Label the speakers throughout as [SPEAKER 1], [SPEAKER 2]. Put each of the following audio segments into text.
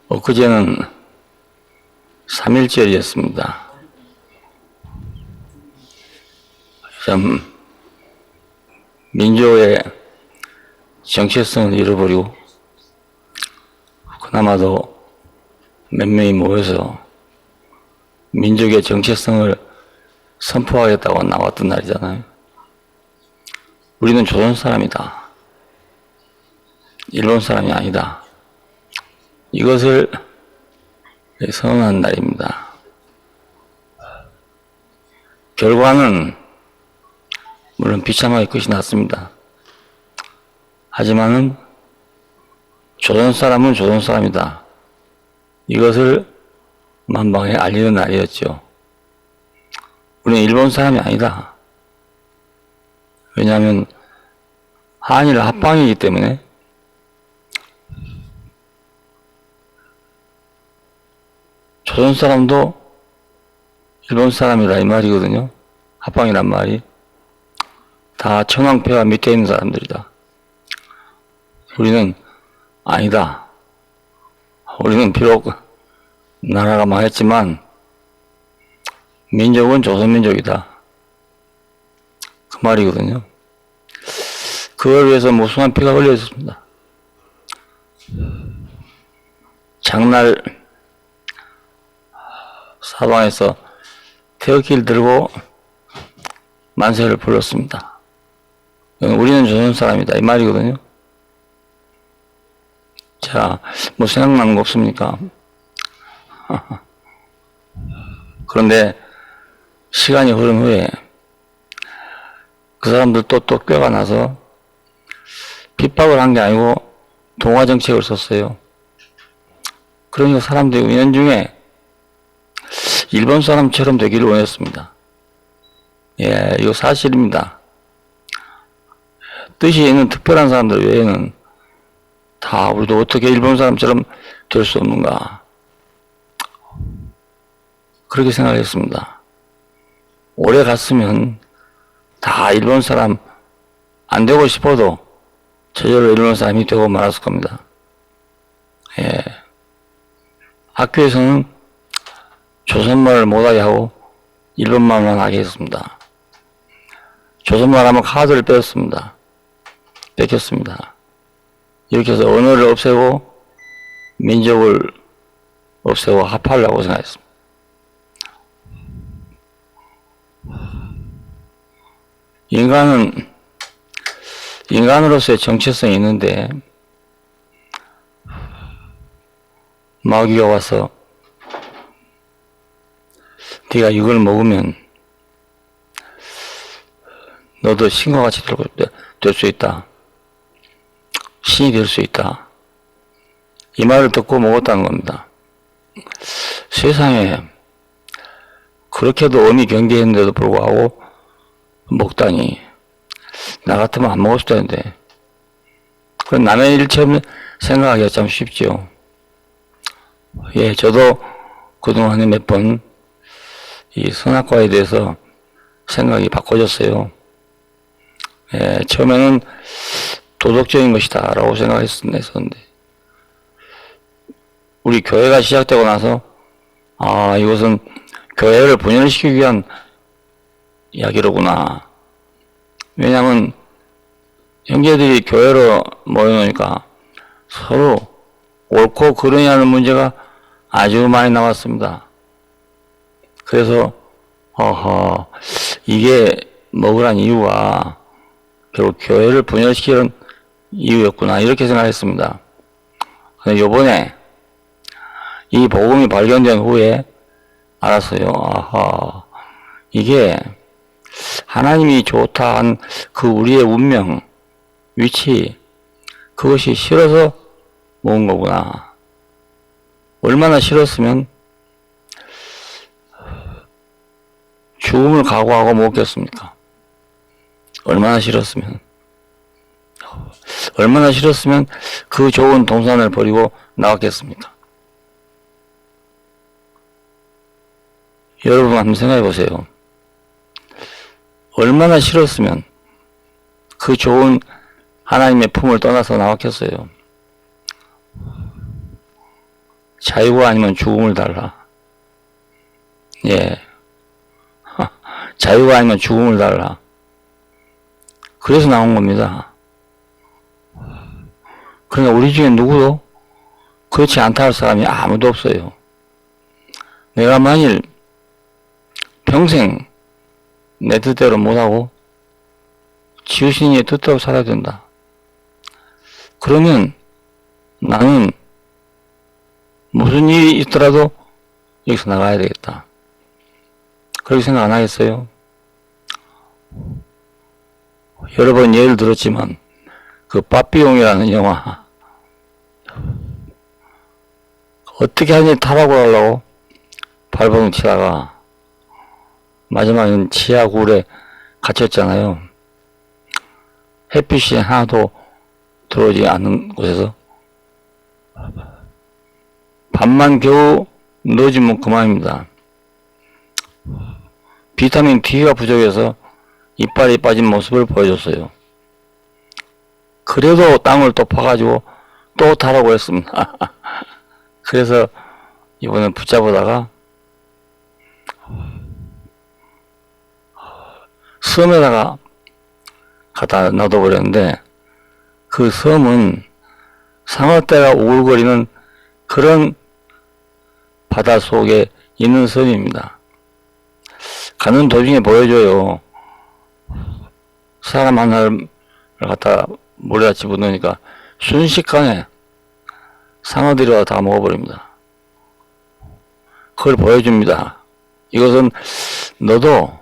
[SPEAKER 1] 엊그제는 3.1절이었습니다. 참 민족의 정체성을 잃어버리고 그나마도 몇 명이 모여서 민족의 정체성을 선포하겠다고 나왔던 날이잖아요. 우리는 조선 사람이다. 일본 사람이 아니다. 이것을 선언한 날입니다. 결과는 물론 비참하게 끝이 났습니다. 하지만은 조선 사람은 조선 사람이다. 이것을 만방에 알리는 날이었죠. 우리는 일본 사람이 아니다. 왜냐하면 한일 합방이기 때문에 조선 사람도 일본 사람이라 이 말이거든요. 합방이란 말이. 다 천황폐하 밑에 있는 사람들이다. 우리는 아니다. 우리는 비록 나라가 망했지만 민족은 조선민족이다. 그 말이거든요. 그걸 위해서 무수한 피가 흘려 있었습니다. 장날 사방에서 태극기를 들고 만세를 불렀습니다. 우리는 조선 사람이다 이 말이거든요. 자, 뭐 생각나는 거 없습니까? 그런데 시간이 흐른 후에 그 사람들 또 뼈가 나서 핍박을 한 게 아니고 동화정책을 썼어요. 그러니까 사람들이 은연중에 일본 사람처럼 되기를 원했습니다. 예, 이거 사실입니다. 뜻이 있는 특별한 사람들 외에는 다 우리도 어떻게 일본 사람처럼 될 수 없는가. 그렇게 생각했습니다. 오래 갔으면 다 일본 사람 안 되고 싶어도 저절로 일본 사람이 되고 말았을 겁니다. 예. 학교에서는 조선말을 못하게 하고 일본말만 하게 했습니다. 조선말 하면 카드를 뺏었습니다. 뺏겼습니다. 이렇게 해서 언어를 없애고 민족을 없애고 합하려고 생각했습니다. 인간은 인간으로서의 정체성이 있는데 마귀가 와서 네가 이걸 먹으면 너도 신과 같이 될 수 있다. 신이 될 수 있다. 이 말을 듣고 먹었다는 겁니다. 세상에 그렇게도 엄히 경계했는데도 불구하고 먹다니 나 같으면 안 먹었을 텐데. 그건 남의 일처럼 생각하기가 참 쉽죠. 예, 저도 그동안에 몇 번 이 선악과에 대해서 생각이 바꿔졌어요. 예, 처음에는 도덕적인 것이다 라고 생각했었는데 우리 교회가 시작되고 나서 아, 이것은 교회를 분열시키기 위한 이야기로구나. 왜냐하면 형제들이 교회로 모여놓으니까 서로 옳고 그르냐는 문제가 아주 많이 나왔습니다. 그래서 이게 먹으란 이유가 결국 교회를 분열시키는 이유였구나 이렇게 생각했습니다. 근데 요번에 이 복음이 발견된 후에 알았어요. 이게 하나님이 좋다 한 그 우리의 운명, 위치, 그것이 싫어서 먹은 거구나. 얼마나 싫었으면 죽음을 각오하고 먹겠습니까? 얼마나 싫었으면 그 좋은 동산을 버리고 나왔겠습니까? 여러분 한번 생각해 보세요. 얼마나 싫었으면 그 좋은 하나님의 품을 떠나서 나왔겠어요. 자유가 아니면 죽음을 달라. 예. 자유가 아니면 죽음을 달라. 그래서 나온 겁니다. 그러니까 우리 중에 누구도 그렇지 않다 할 사람이 아무도 없어요. 내가 만일 평생 내 뜻대로 못하고 지으신 이의 뜻대로 살아야 된다. 그러면 나는 무슨 일이 있더라도 여기서 나가야 되겠다. 그렇게 생각 안 하겠어요? 여러 번 예를 들었지만 그 빠삐용이라는 영화 어떻게 하니 타락을 하려고 발버둥 치다가 마지막에는 지하 굴에 갇혔잖아요. 햇빛이 하나도 들어오지 않는 곳에서 밥만 겨우 넣어주면 그만입니다. 비타민 D가 부족해서 이빨이 빠진 모습을 보여줬어요. 그래도 땅을 또 파가지고 또 타라고 했습니다. 그래서 이번에 붙잡으다가 섬에다가 갖다 놔둬버렸는데 그 섬은 상어떼가 우글거리는 그런 바다 속에 있는 섬입니다. 가는 도중에 보여줘요. 사람 하나를 갖다 몰래다 집어넣으니까 순식간에 상어들이 와서 다 먹어버립니다. 그걸 보여줍니다. 이것은 너도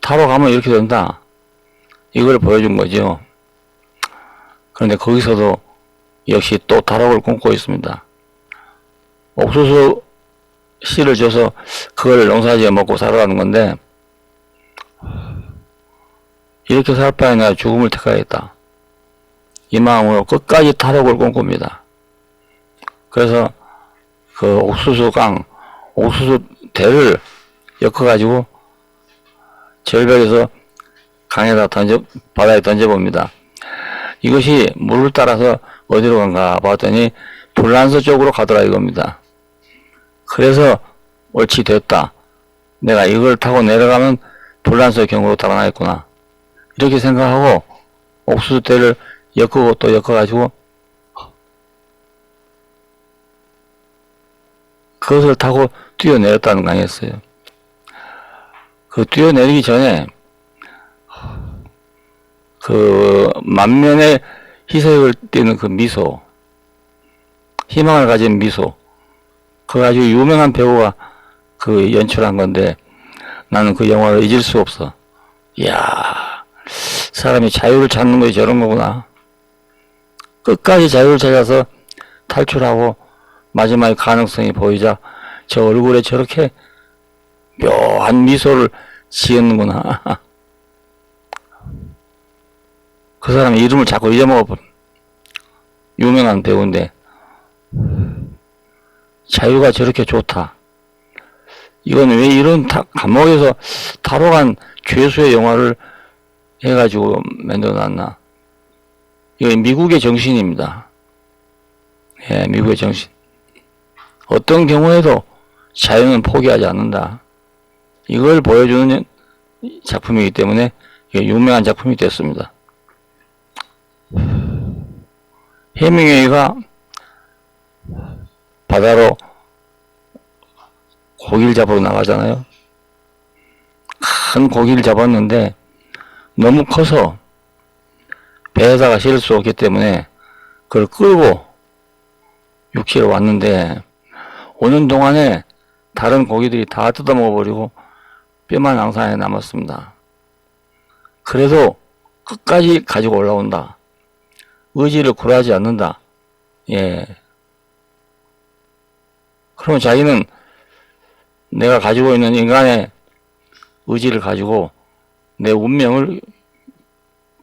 [SPEAKER 1] 타러 가면 이렇게 된다. 이걸 보여준 거죠. 그런데 거기서도 역시 또 타락을 꿈꾸고 있습니다. 옥수수 씨를 줘서 그걸 농사지어 먹고 살아가는 건데 이렇게 살 바에 내가 죽음을 택하겠다. 이 마음으로 끝까지 타락을 꿈꿉니다. 그래서 그 옥수수 대를 엮어가지고 절벽에서 바다에 던져봅니다. 이것이 물을 따라서 어디로 간가 봤더니 불란서 쪽으로 가더라 이겁니다. 그래서 옳지 됐다. 내가 이걸 타고 내려가면 불란서 경으로 달아나겠구나. 이렇게 생각하고 옥수수대를 엮고 또 엮어가지고 그것을 타고 뛰어내렸다는 거 아니겠어요. 그 뛰어내리기 전에 그 만면의 희색을 띠는 그 미소, 희망을 가진 미소, 그 아주 유명한 배우가 그 연출한 건데 나는 그 영화를 잊을 수 없어. 이야, 사람이 자유를 찾는 것이 저런 거구나. 끝까지 자유를 찾아서 탈출하고 마지막에 가능성이 보이자 저 얼굴에 저렇게 묘한 미소를 지었는구나. 그 사람 이름을 자꾸 잊어먹어버려. 유명한 배우인데 자유가 저렇게 좋다. 이건 왜 이런 감옥에서 탈옥한 죄수의 영화를 해가지고 만들어놨나. 이건 미국의 정신입니다. 예, 미국의 정신. 어떤 경우에도 자유는 포기하지 않는다. 이걸 보여주는 작품이기 때문에 유명한 작품이 됐습니다. 해밍웨이가 바다로 고기를 잡으러 나가잖아요. 큰 고기를 잡았는데 너무 커서 배에다가 실을 수 없기 때문에 그걸 끌고 육지로 왔는데 오는 동안에 다른 고기들이 다 뜯어먹어버리고 뼈만 앙상하게 남았습니다. 그래도 끝까지 가지고 올라온다. 의지를 굴하지 않는다. 예. 그러면 자기는 내가 가지고 있는 인간의 의지를 가지고 내 운명을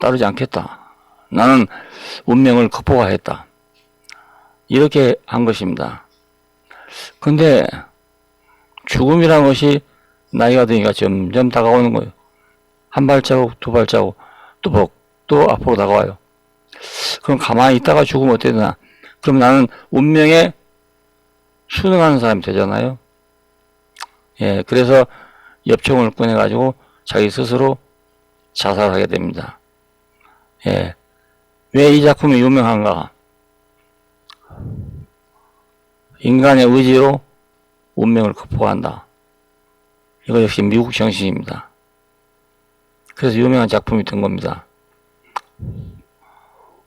[SPEAKER 1] 따르지 않겠다. 나는 운명을 극복하겠다. 이렇게 한 것입니다. 근데 죽음이라는 것이 나이가 드니까 점점 다가오는 거예요. 한 발자국, 두 발자국, 또 앞으로 다가와요. 그럼 가만히 있다가 죽으면 어떻게 되나? 그럼 나는 운명에 순응하는 사람이 되잖아요. 예, 그래서 엽총을 꺼내가지고 자기 스스로 자살하게 됩니다. 예, 왜 이 작품이 유명한가? 인간의 의지로 운명을 극복한다. 이거 역시 미국 정신입니다. 그래서 유명한 작품이 된 겁니다.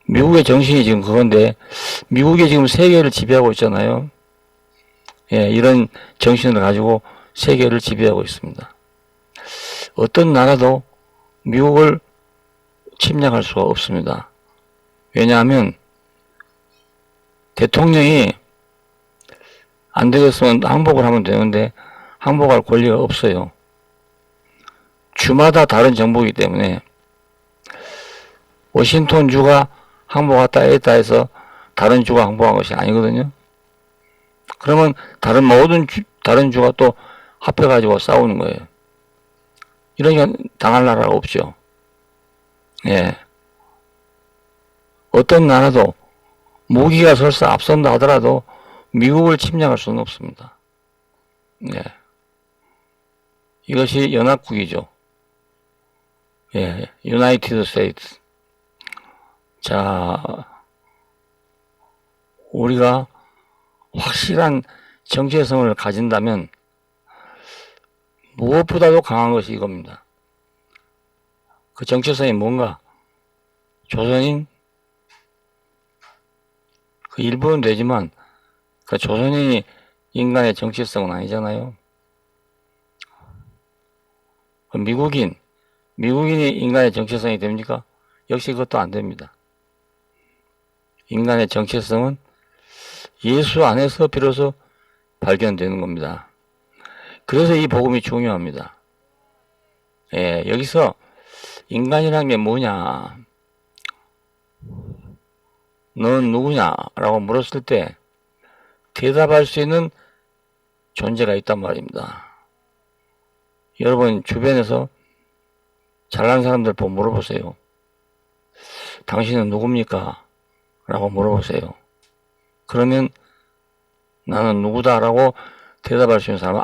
[SPEAKER 1] 미국의 정신이 지금 그건데, 미국이 지금 세계를 지배하고 있잖아요. 예, 이런 정신을 가지고 세계를 지배하고 있습니다. 어떤 나라도 미국을 침략할 수가 없습니다. 왜냐하면 대통령이 안 되겠으면 항복을 하면 되는데 항복할 권리가 없어요. 주마다 다른 정부이기 때문에 워싱턴 주가 항복했다 했다 해서 다른 주가 항복한 것이 아니거든요. 그러면 다른 주가 또 합해가지고 싸우는 거예요. 이러니까 당할 나라가 없죠. 예. 어떤 나라도 무기가 설사 앞선다 하더라도 미국을 침략할 수는 없습니다. 예. 이것이 연합국이죠. 예. 유나이티드 스테이트. 자, 우리가 확실한 정체성을 가진다면 무엇보다도 강한 것이 이겁니다. 그 정체성이 뭔가? 조선인? 그 일부는 되지만 그 조선인이 인간의 정체성은 아니잖아요. 그 미국인이 인간의 정체성이 됩니까? 역시 그것도 안 됩니다. 인간의 정체성은 예수 안에서 비로소 발견되는 겁니다. 그래서 이 복음이 중요합니다. 예, 여기서 인간이란 게 뭐냐? 너는 누구냐? 라고 물었을 때 대답할 수 있는 존재가 있단 말입니다. 여러분 주변에서 잘난 사람들 보고 물어보세요. 당신은 누굽니까? 라고 물어보세요. 그러면 나는 누구다 라고 대답할 수 있는 사람은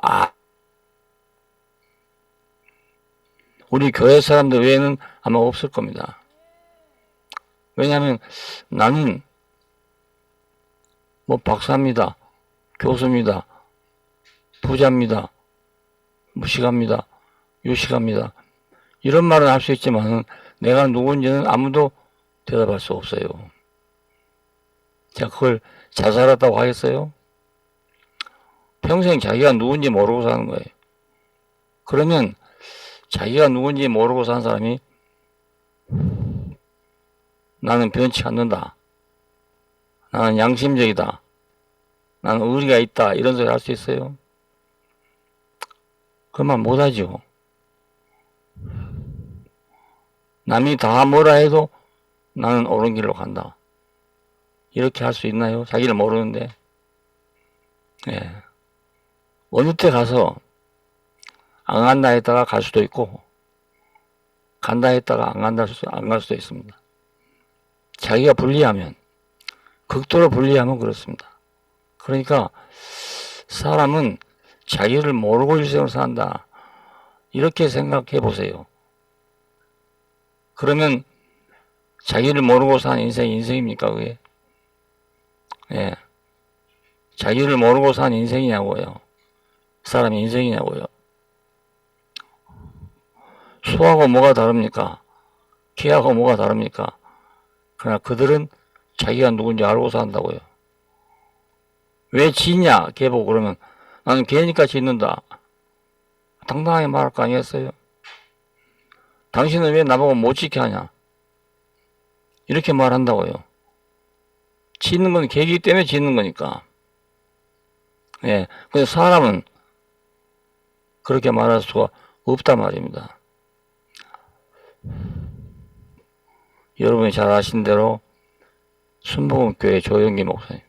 [SPEAKER 1] 우리 교회 사람들 외에는 아마 없을 겁니다. 왜냐하면 나는 뭐 박사입니다. 교수입니다. 부자입니다. 무식합니다. 유식합니다. 이런 말은 할 수 있지만 내가 누군지는 아무도 대답할 수 없어요. 자, 그걸 자살했다고 하겠어요? 평생 자기가 누군지 모르고 사는 거예요. 그러면 자기가 누군지 모르고 산 사람이 나는 변치 않는다. 나는 양심적이다. 나는 의리가 있다. 이런 소리 할 수 있어요? 그 말 못하죠. 남이 다 뭐라 해도 나는 옳은 길로 간다. 이렇게 할 수 있나요? 자기를 모르는데. 예. 어느 때 가서 안 간다 했다가 갈 수도 있고 간다 했다가 안 갈 수도 있습니다. 자기가 불리하면, 극도로 불리하면 그렇습니다. 그러니까 사람은 자기를 모르고 일생을 산다. 이렇게 생각해 보세요. 그러면 자기를 모르고 산 인생이 인생입니까, 그게? 예. 자기를 모르고 산 인생이냐고요. 사람이 인생이냐고요. 소하고 뭐가 다릅니까? 개하고 뭐가 다릅니까? 그러나 그들은 자기가 누군지 알고 산다고요. 왜 지냐? 개 보고 그러면 나는 개니까 짖는다. 당당하게 말할 거 아니겠어요? 당신은 왜 나보고 못 지켜 하냐? 이렇게 말한다고요. 짖는 건 개이기 때문에 짖는 거니까. 예. 근데 사람은 그렇게 말할 수가 없단 말입니다. 여러분이 잘 아신 대로 순복음교회 조영기 목사님,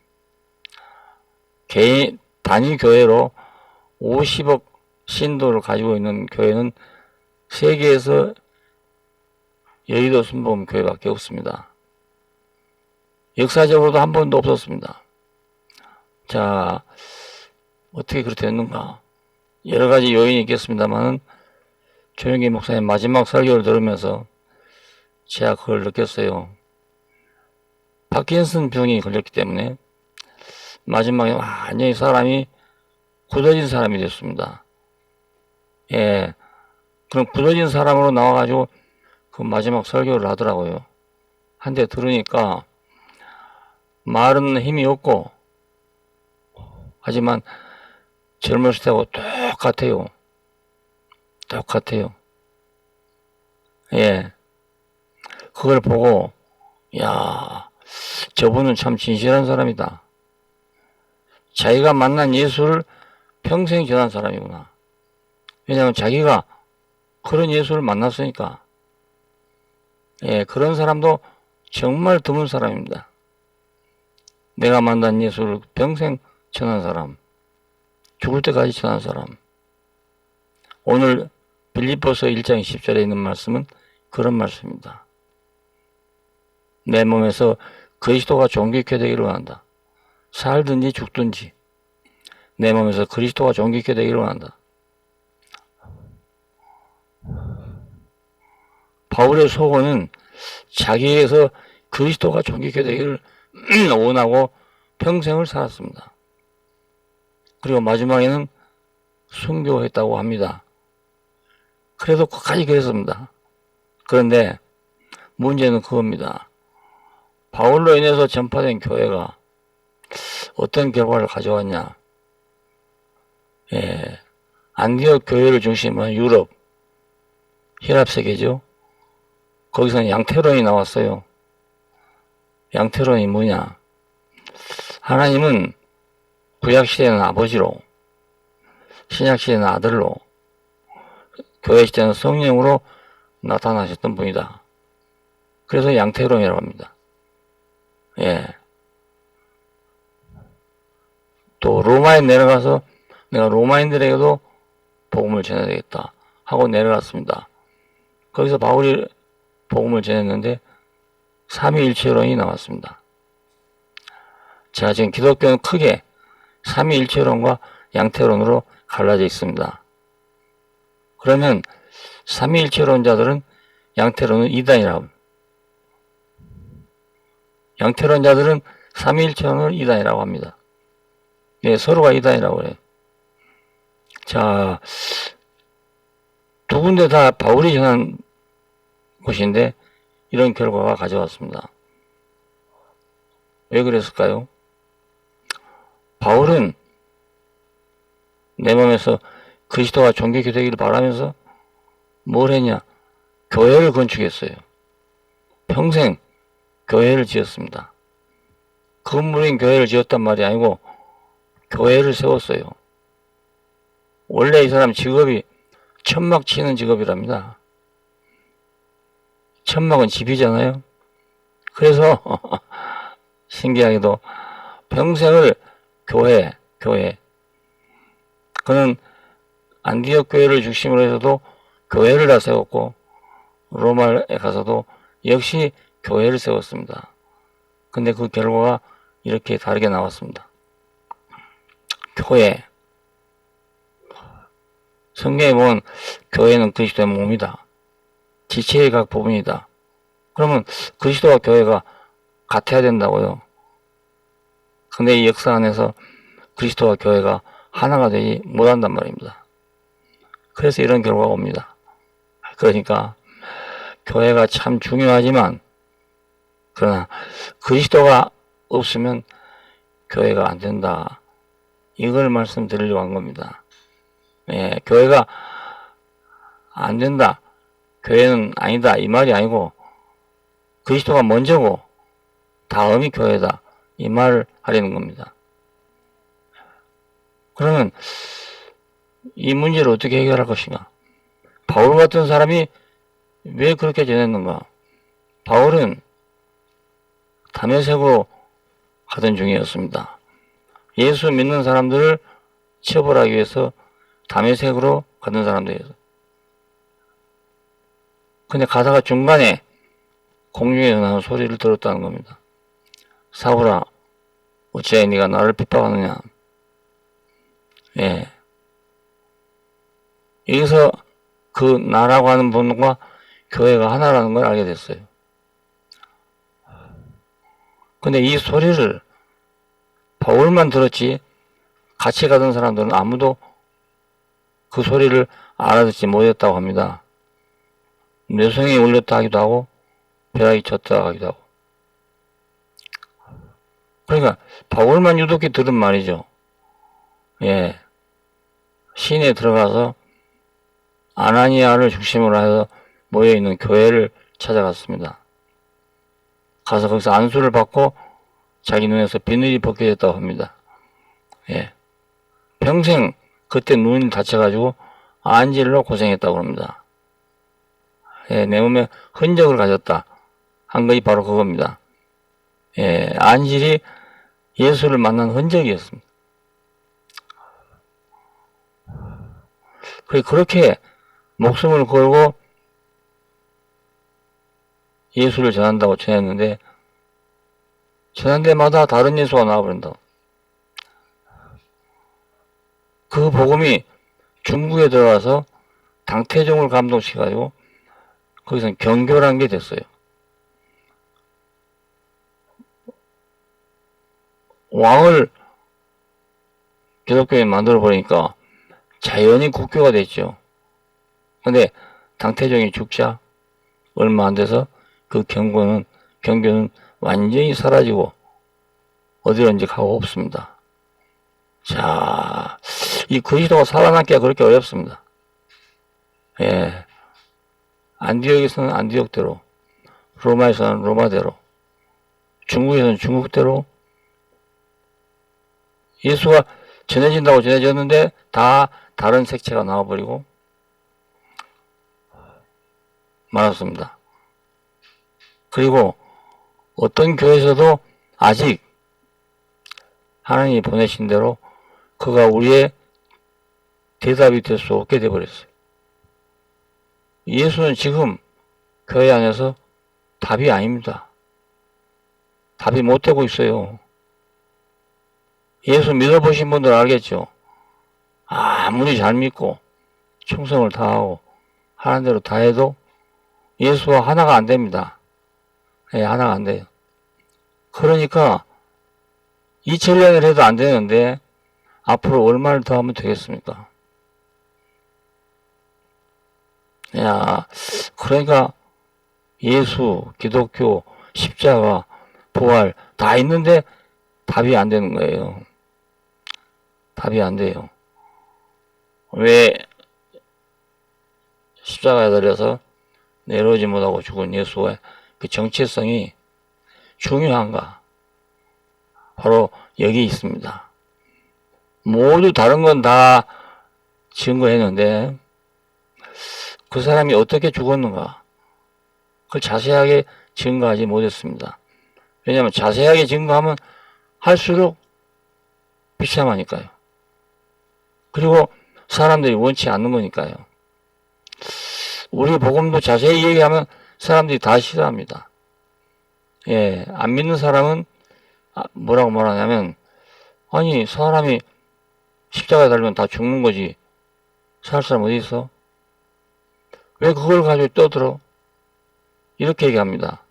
[SPEAKER 1] 개인 단위 교회로 50억 신도를 가지고 있는 교회는 세계에서 여의도 순복음교회밖에 없습니다. 역사적으로도 한 번도 없었습니다. 자, 어떻게 그렇게 됐는가? 여러 가지 요인이 있겠습니다만은 조영기 목사님 마지막 설교를 들으면서 제가 그걸 느꼈어요. 파킨슨 병이 걸렸기 때문에 마지막에 완전히 사람이 굳어진 사람이 됐습니다. 예. 그럼 굳어진 사람으로 나와가지고 그 마지막 설교를 하더라고요. 한데 들으니까 말은 힘이 없고 하지만 젊었을 때하고 똑같아요. 똑같아요. 예. 그걸 보고 야, 저분은 참 진실한 사람이다. 자기가 만난 예수를 평생 전한 사람이구나. 왜냐하면 자기가 그런 예수를 만났으니까. 예, 그런 사람도 정말 드문 사람입니다. 내가 만난 예수를 평생 전한 사람, 죽을 때까지 전한 사람. 오늘 빌립보서 1장 10절에 있는 말씀은 그런 말씀입니다. 내 몸에서 그리스도가 존귀케 되기를 원한다. 살든지 죽든지 내 몸에서 그리스도가 존귀케 되기를 원한다. 바울의 소원은 자기에서 그리스도가 존귀케 되기를 원하고 평생을 살았습니다. 그리고 마지막에는 순교했다고 합니다. 그래도 끝까지 그랬습니다. 그런데 문제는 그겁니다. 바울로 인해서 전파된 교회가 어떤 결과를 가져왔냐. 예, 안디옥 교회를 중심으로 한 유럽, 힐랍 세계죠. 거기서는 양태론이 나왔어요. 양태론이 뭐냐. 하나님은 구약시대는 아버지로, 신약시대는 아들로, 교회시대는 성령으로 나타나셨던 분이다. 그래서 양태론이라고 합니다. 예. 또 로마에 내려가서 내가 로마인들에게도 복음을 전해야 되겠다 하고 내려갔습니다. 거기서 바울이 복음을 전했는데 삼위일체론이 나왔습니다. 자, 지금 기독교는 크게 삼위일체론과 양태론으로 갈라져 있습니다. 그러면 삼위일체론자들은 양태론은 이단이라고 합니다. 양태론자들은 삼위일체론을 이단이라고 합니다. 네, 서로가 이단이라고 해요. 자, 두 군데 다 바울이 전한 곳인데 이런 결과가 가져왔습니다. 왜 그랬을까요? 바울은 내 몸에서 그리스도가 존귀케 되기를 바라면서 뭘 했냐? 교회를 건축했어요. 평생 교회를 지었습니다. 건물인 교회를 지었단 말이 아니고 교회를 세웠어요. 원래 이 사람 직업이 천막 치는 직업이랍니다. 천막은 집이잖아요. 그래서 신기하게도 평생을 교회. 그는 안디옥 교회를 중심으로 해서도 교회를 다 세웠고 로마에 가서도 역시 교회를 세웠습니다. 근데 그 결과가 이렇게 다르게 나왔습니다. 교회. 성경에 보면 교회는 그리스도의 몸이다. 지체의 각 부분이다. 그러면 그리스도와 교회가 같아야 된다고요. 근데 이 역사 안에서 그리스도와 교회가 하나가 되지 못한단 말입니다. 그래서 이런 결과가 옵니다. 그러니까 교회가 참 중요하지만 그러나 그리스도가 없으면 교회가 안 된다. 이걸 말씀드리려고 한 겁니다. 예, 교회가 안 된다. 교회는 아니다. 이 말이 아니고 그리스도가 먼저고 다음이 교회다. 이 말을 하려는 겁니다. 그러면 이 문제를 어떻게 해결할 것인가? 바울 같은 사람이 왜 그렇게 전했는가? 바울은 다메섹으로 가던 중이었습니다. 예수 믿는 사람들을 처벌하기 위해서 다메섹으로 가던 사람들이었어요. 근데 가다가 중간에 공중에서 나는 소리를 들었다는 겁니다. 사울아, 어찌하여 네가 나를 핍박하느냐? 예. 여기서 그 나라고 하는 분과 교회가 하나라는 걸 알게 됐어요. 근데 이 소리를 바울만 들었지 같이 가던 사람들은 아무도 그 소리를 알아듣지 못했다고 합니다. 뇌성이 울렸다 하기도 하고 벼락이 쳤다 하기도 하고. 그러니까 바울만 유독히 들은 말이죠. 예. 시내에 들어가서 아나니아를 중심으로 해서 모여있는 교회를 찾아갔습니다. 가서 거기서 안수를 받고 자기 눈에서 비늘이 벗겨졌다고 합니다. 예. 평생 그때 눈이 다쳐가지고 안질로 고생했다고 합니다. 예, 내 몸에 흔적을 가졌다 한 것이 바로 그겁니다. 예, 안질이 예수를 만난 흔적이었습니다. 그렇게 목숨을 걸고 예수를 전한다고 전했는데 전한 데마다 다른 예수가 나와버린다. 그 복음이 중국에 들어가서 당태종을 감동시켜가지고 거기서 경교란 게 됐어요. 왕을 기독교에 만들어버리니까 자연히 국교가 됐죠. 근데 당태종이 죽자 얼마 안 돼서 그 경교는 완전히 사라지고 어디로 이제 가고 없습니다. 자, 이 그리스도가 살아남기가 그렇게 어렵습니다. 예. 안디옥에서는 안디옥대로, 로마에서는 로마대로, 중국에서는 중국대로, 예수가 전해진다고 전해졌는데 다 다른 색채가 나와버리고 말았습니다. 그리고 어떤 교회에서도 아직 하나님이 보내신 대로 그가 우리의 대답이 될 수 없게 되어버렸어요. 예수는 지금 교회 안에서 답이 아닙니다. 답이 못 되고 있어요. 예수 믿어보신 분들 알겠죠? 아무리 잘 믿고 충성을 다하고 하는 대로 다 해도 예수와 하나가 안 됩니다. 예, 하나가 안 돼요. 그러니까 2000년을 해도 안 되는데 앞으로 얼마를 더 하면 되겠습니까? 야, 그러니까 예수, 기독교, 십자가, 부활 다 있는데 답이 안 되는 거예요. 답이 안 돼요. 왜 십자가에 달려서 내려오지 못하고 죽은 예수의 그 정체성이 중요한가? 바로 여기 있습니다. 모두 다른 건 다 증거했는데 그 사람이 어떻게 죽었는가? 그걸 자세하게 증거하지 못했습니다. 왜냐하면 자세하게 증거하면 할수록 비참하니까요. 그리고 사람들이 원치 않는 거니까요. 우리 복음도 자세히 얘기하면 사람들이 다 싫어합니다. 예, 안 믿는 사람은 뭐라고 말하냐면 아니 사람이 십자가에 달면 다 죽는 거지 살 사람 어디 있어? 왜 그걸 가지고 떠들어? 이렇게 얘기합니다.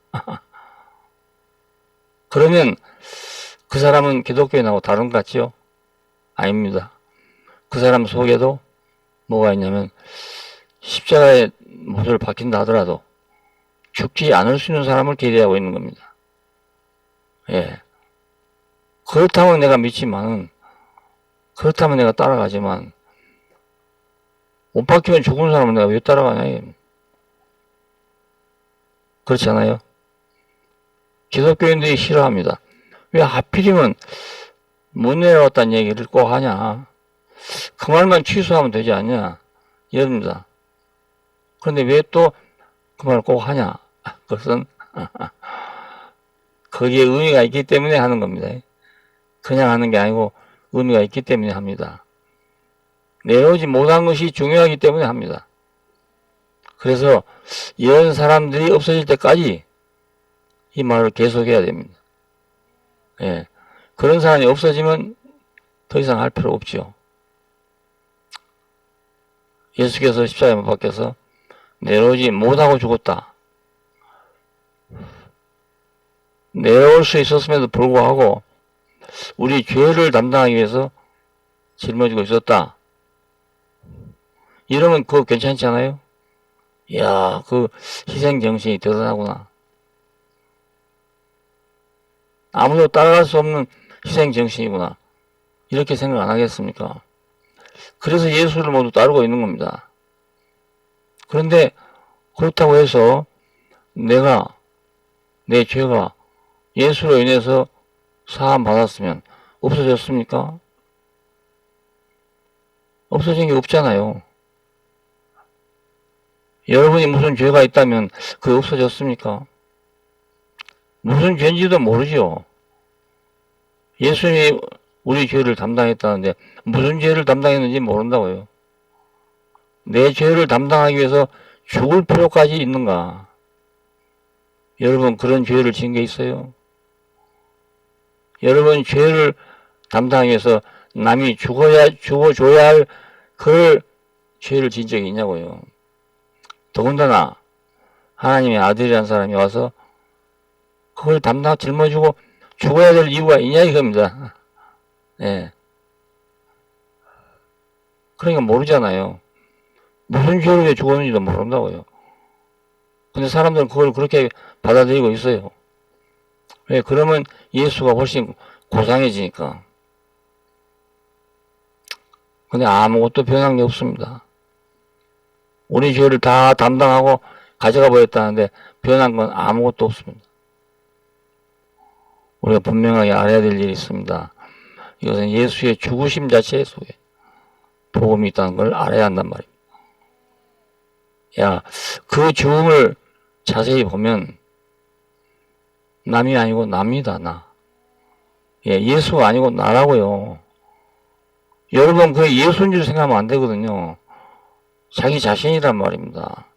[SPEAKER 1] 그러면 그 사람은 기독교에 나오고 다른 것 같죠? 아닙니다. 그 사람 속에도 뭐가 있냐면 십자가의 못을 박힌다 하더라도 죽지 않을 수 있는 사람을 기대하고 있는 겁니다. 예. 그렇다면 내가 믿지만은 그렇다면 내가 따라가지만 못 박히면 죽은 사람은 내가 왜 따라가냐? 그렇지 않아요? 기독교인들이 싫어합니다. 왜 하필이면 못 내려왔다는 얘기를 꼭 하냐? 그 말만 취소하면 되지 않냐? 이럽니다. 그런데 왜 또 그 말을 꼭 하냐? 그것은 거기에 의미가 있기 때문에 하는 겁니다. 그냥 하는 게 아니고 의미가 있기 때문에 합니다. 내려오지 못한 것이 중요하기 때문에 합니다. 그래서 이런 사람들이 없어질 때까지 이 말을 계속해야 됩니다. 예. 그런 사람이 없어지면 더 이상 할 필요 없죠. 예수께서 십자가에 못 박혀서 내려오지 못하고 죽었다. 내려올 수 있었음에도 불구하고 우리 죄를 담당하기 위해서 짊어지고 있었다. 이러면 그거 괜찮지 않아요? 이야, 그 희생정신이 대단하구나. 아무도 따라갈 수 없는 희생정신이구나. 이렇게 생각 안 하겠습니까? 그래서 예수를 모두 따르고 있는 겁니다. 그런데 그렇다고 해서 내 죄가 예수로 인해서 사함 받았으면 없어졌습니까? 없어진 게 없잖아요. 여러분이 무슨 죄가 있다면 그게 없어졌습니까? 무슨 죄인지도 모르죠. 예수님이 우리 죄를 담당했다는데 무슨 죄를 담당했는지 모른다고요. 내 죄를 담당하기 위해서 죽을 필요까지 있는가? 여러분 그런 죄를 지은 게 있어요? 여러분 죄를 담당하기 위해서 남이 죽어줘야 할 그 죄를 지은 적이 있냐고요. 더군다나 하나님의 아들이라는 사람이 와서 그걸 짊어지고 죽어야 될 이유가 있냐 이겁니다. 예. 그러니까 모르잖아요. 무슨 죄로 왜 죽었는지도 모른다고요. 근데 사람들은 그걸 그렇게 받아들이고 있어요. 왜? 그러면 예수가 훨씬 고상해지니까. 근데 아무것도 변한 게 없습니다. 우리 죄를 다 담당하고 가져가 버렸다는데 변한 건 아무것도 없습니다. 우리가 분명하게 알아야 될 일이 있습니다. 이것은 예수의 죽으심 자체 속에 복음이 있다는 걸 알아야 한단 말입니다. 야, 그 죽음을 자세히 보면 남이 아니고 납니다, 나. 예, 예수가 아니고 나라고요. 여러분, 그 예수인 줄 생각하면 안 되거든요. 자기 자신이란 말입니다.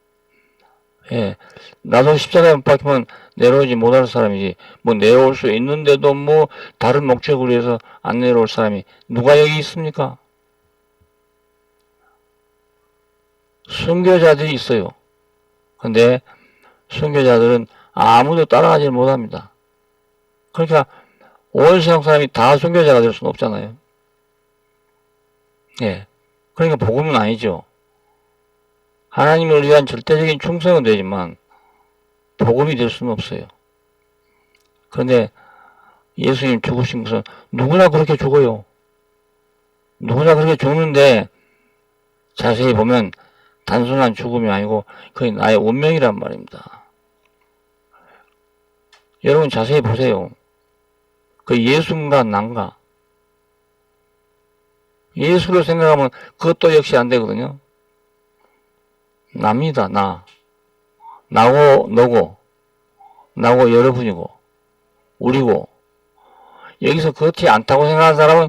[SPEAKER 1] 예, 나도 십자가에 못 박히면 내려오지 못할 사람이지, 뭐 내려올 수 있는데도 뭐 다른 목적을 위해서 안 내려올 사람이 누가 여기 있습니까? 순교자들이 있어요. 근데 순교자들은 아무도 따라가지 못합니다. 그러니까 온 세상 사람이 다 순교자가 될 수는 없잖아요. 예, 그러니까 복음은 아니죠. 하나님을 위한 절대적인 충성은 되지만 복음이 될 수는 없어요. 그런데 예수님 죽으신 것은 누구나 그렇게 죽어요. 누구나 그렇게 죽는데 자세히 보면 단순한 죽음이 아니고 그게 나의 운명이란 말입니다. 여러분 자세히 보세요. 그 예수인가 난가? 예수로 생각하면 그것도 역시 안 되거든요. 납니다, 나. 나고 너고 나고 여러분이고 우리고 여기서 그렇지 않다고 생각하는 사람은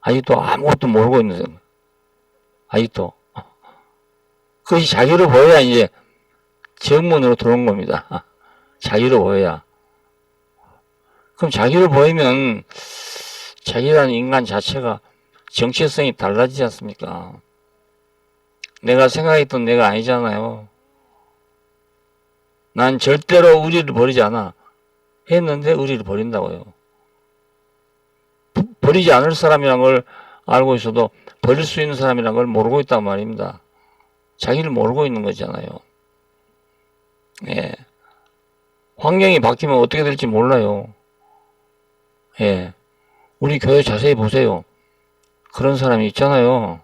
[SPEAKER 1] 아직도 아무것도 모르고 있는 사람. 아직도 그것이 자기로 보여야 이제 정문으로 들어온 겁니다. 자기로 보여야. 그럼 자기로 보이면 자기라는 인간 자체가 정체성이 달라지지 않습니까? 내가 생각했던 내가 아니잖아요. 난 절대로 의리를 버리지 않아. 했는데 의리를 버린다고요. 버리지 않을 사람이란 걸 알고 있어도 버릴 수 있는 사람이란 걸 모르고 있단 말입니다. 자기를 모르고 있는 거잖아요. 예. 환경이 바뀌면 어떻게 될지 몰라요. 예. 우리 교회 자세히 보세요. 그런 사람이 있잖아요.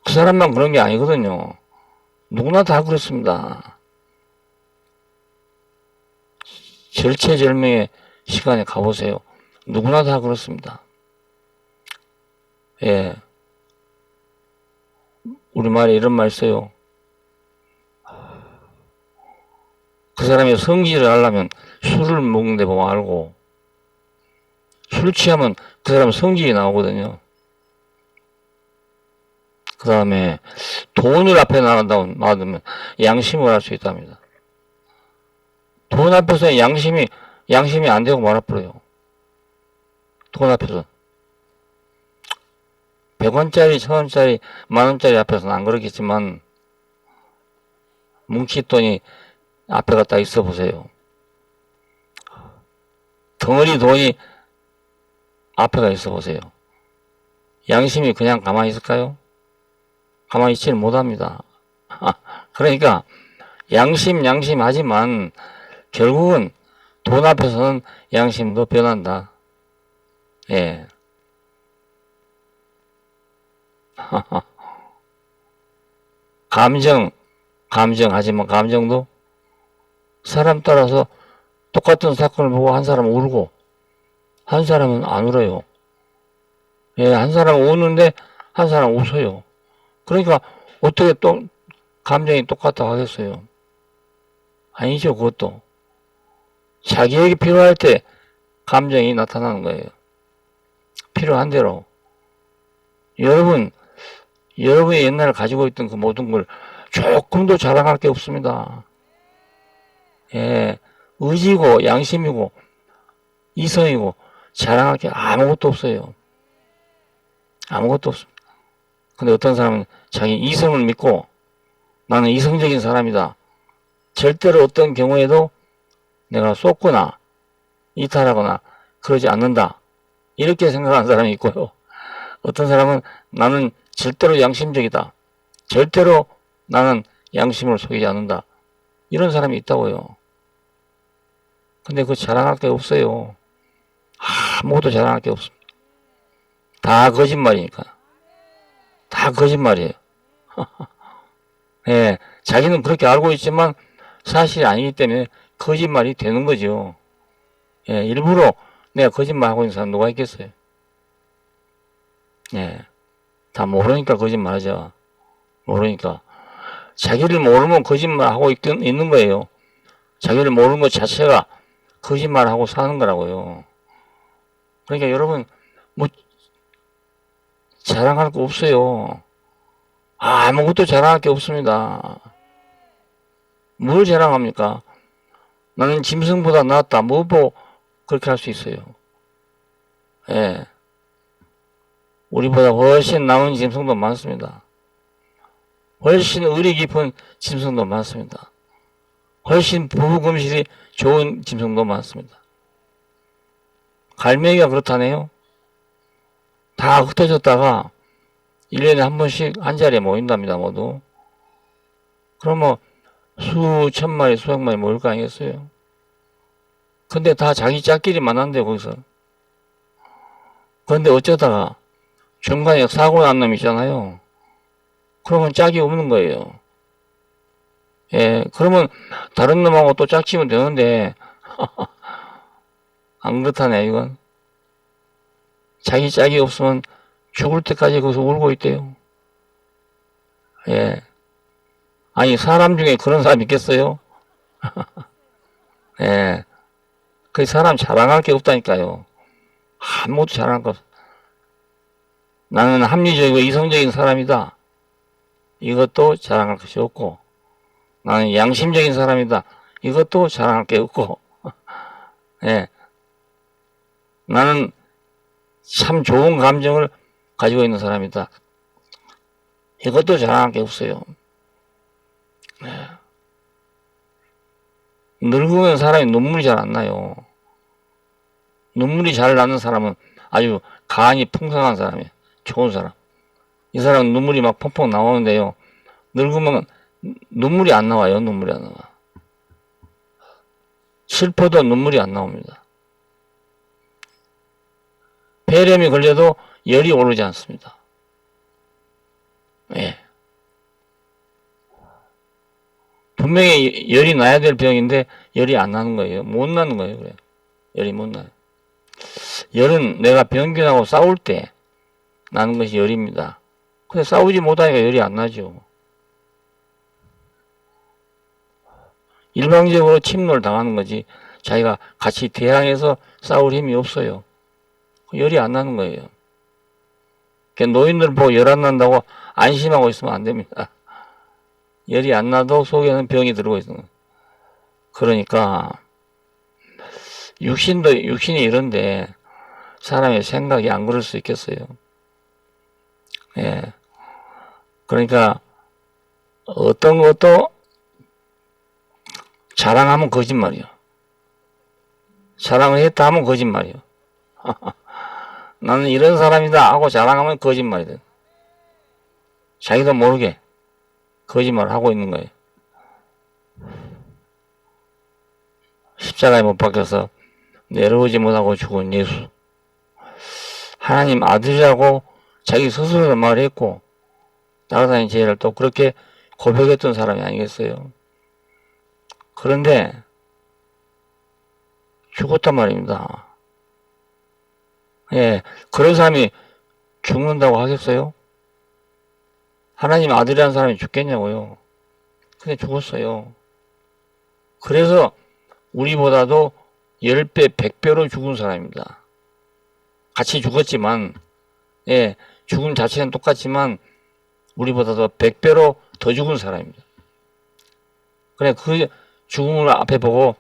[SPEAKER 1] 그 사람만 그런 게 아니거든요. 누구나 다 그렇습니다. 절체절명의 시간에 가보세요. 누구나 다 그렇습니다. 예. 우리말에 이런 말 써요. 그 사람이 성질을 하려면 술을 먹는데 보면 알고, 술 취하면 그 사람 성질이 나오거든요. 그 다음에 돈을 앞에 나간다고 놔두면 양심을 할 수 있답니다. 돈 앞에서 양심이 안 되고 말아버려요. 돈 앞에서. 100원짜리, 1000원짜리, 만원짜리 앞에서는 안 그렇겠지만, 뭉칫돈이 앞에 갖다 있어 보세요. 덩어리 돈이 앞에가 있어 보세요. 양심이 그냥 가만히 있을까요? 가만히 있지는 못합니다. 그러니까 양심 하지만 결국은 돈 앞에서는 양심도 변한다. 예. 감정 하지만 감정도 사람 따라서 똑같은 사건을 보고 한 사람은 울고 한 사람은 안 울어요. 예, 한 사람은 우는데 한 사람은 웃어요. 그러니까 어떻게 또 감정이 똑같다고 하겠어요? 아니죠, 그것도. 자기에게 필요할 때 감정이 나타나는 거예요. 필요한 대로. 여러분이 옛날에 가지고 있던 그 모든 걸 조금도 자랑할 게 없습니다. 예, 의지고 양심이고 이성이고 자랑할 게 아무것도 없어요. 아무것도 없습니다. 근데 어떤 사람은 자기 이성을 믿고 나는 이성적인 사람이다. 절대로 어떤 경우에도 내가 쏟거나 이탈하거나 그러지 않는다. 이렇게 생각하는 사람이 있고요. 어떤 사람은 나는 절대로 양심적이다. 절대로 나는 양심을 속이지 않는다. 이런 사람이 있다고요. 근데 그거 자랑할 게 없어요. 아무것도 자랑할 게 없습니다. 다 거짓말이니까. 다 거짓말이에요. 예, 자기는 그렇게 알고 있지만 사실이 아니기 때문에 거짓말이 되는 거죠. 예, 일부러 내가 거짓말하고 있는 사람 누가 있겠어요? 예, 다 모르니까 거짓말하죠. 모르니까. 자기를 모르면 거짓말하고 있는 거예요. 자기를 모르는 것 자체가 거짓말하고 사는 거라고요. 그러니까 여러분 뭐 자랑할 거 없어요. 아무것도 자랑할 게 없습니다. 뭘 자랑합니까? 나는 짐승보다 낫다. 뭐 보고 그렇게 할 수 있어요. 예. 우리보다 훨씬 남은 짐승도 많습니다. 훨씬 의리 깊은 짐승도 많습니다. 훨씬 부부금실이 좋은 짐승도 많습니다. 갈매기가 그렇다네요. 다 흩어졌다가 1년에 한 번씩 한 자리에 모인답니다, 모두. 그럼 뭐 수천 마리, 수백 마리 모일 거 아니겠어요? 근데 다 자기 짝끼리 만난대요, 거기서. 그런데 어쩌다가 중간에 사고 난 놈 있잖아요. 그러면 짝이 없는 거예요. 예, 그러면 다른 놈하고 또 짝지면 되는데 안 그렇다네, 이건. 자기 짝이 없으면 죽을 때까지 거기서 울고 있대요. 예. 아니, 사람 중에 그런 사람 있겠어요? 예. 그 사람 자랑할 게 없다니까요. 아무것도 자랑할 거 없어. 나는 합리적이고 이성적인 사람이다. 이것도 자랑할 것이 없고, 나는 양심적인 사람이다. 이것도 자랑할 게 없고, 예. 나는 참 좋은 감정을 가지고 있는 사람이다. 이것도 자랑할 게 없어요. 예. 늙으면 사람이 눈물이 잘 안 나요. 눈물이 잘 나는 사람은 아주 간이 풍성한 사람이에요. 좋은 사람. 이 사람은 눈물이 막 펑펑 나오는데요. 늙으면 눈물이 안 나와요. 눈물이 안 나와. 슬퍼도 눈물이 안 나옵니다. 폐렴이 걸려도 열이 오르지 않습니다. 예. 분명히 열이 나야 될 병인데 열이 안 나는 거예요. 못 나는 거예요. 그래. 열이 못 나요. 열은 내가 병균하고 싸울 때 나는 것이 열입니다. 근데 싸우지 못하니까 열이 안 나죠. 일방적으로 침노를 당하는 거지 자기가 같이 대항해서 싸울 힘이 없어요. 열이 안 나는 거예요. 노인들 보고 열 안 난다고 안심하고 있으면 안 됩니다. 열이 안 나도 속에는 병이 들고 있는 거예요. 그러니까 육신이 이런데 사람의 생각이 안 그럴 수 있겠어요. 예. 그러니까 어떤 것도 자랑하면 거짓말이요. 자랑을 했다 하면 거짓말이요. 나는 이런 사람이다 하고 자랑하면 거짓말이다. 자기도 모르게 거짓말을 하고 있는 거예요. 십자가에 못 박혀서 내려오지 못하고 죽은 예수. 하나님 아들이라고 자기 스스로 말했고 따라다니는 죄를 또 그렇게 고백했던 사람이 아니겠어요. 그런데 죽었단 말입니다. 예, 그런 사람이 죽는다고 하겠어요? 하나님 아들이라는 사람이 죽겠냐고요. 근데 죽었어요. 그래서 우리보다도 10배, 100배로 죽은 사람입니다. 같이 죽었지만, 예, 죽음 자체는 똑같지만, 우리보다도 100배로 더 죽은 사람입니다. 그래, 그 죽음을 앞에 보고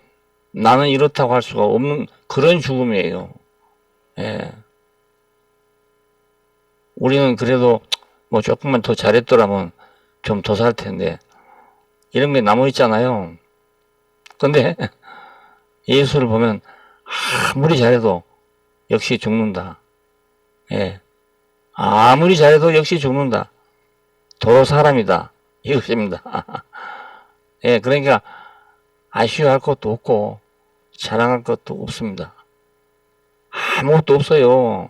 [SPEAKER 1] 나는 이렇다고 할 수가 없는 그런 죽음이에요. 예. 우리는 그래도 뭐 조금만 더 잘했더라면 좀 더 살 텐데, 이런 게 남아있잖아요. 근데 예수를 보면 아무리 잘해도 역시 죽는다. 예. 아무리 잘해도 역시 죽는다. 도로 사람이다. 이것입니다. 예, 그러니까 아쉬워할 것도 없고 자랑할 것도 없습니다. 아무것도 없어요.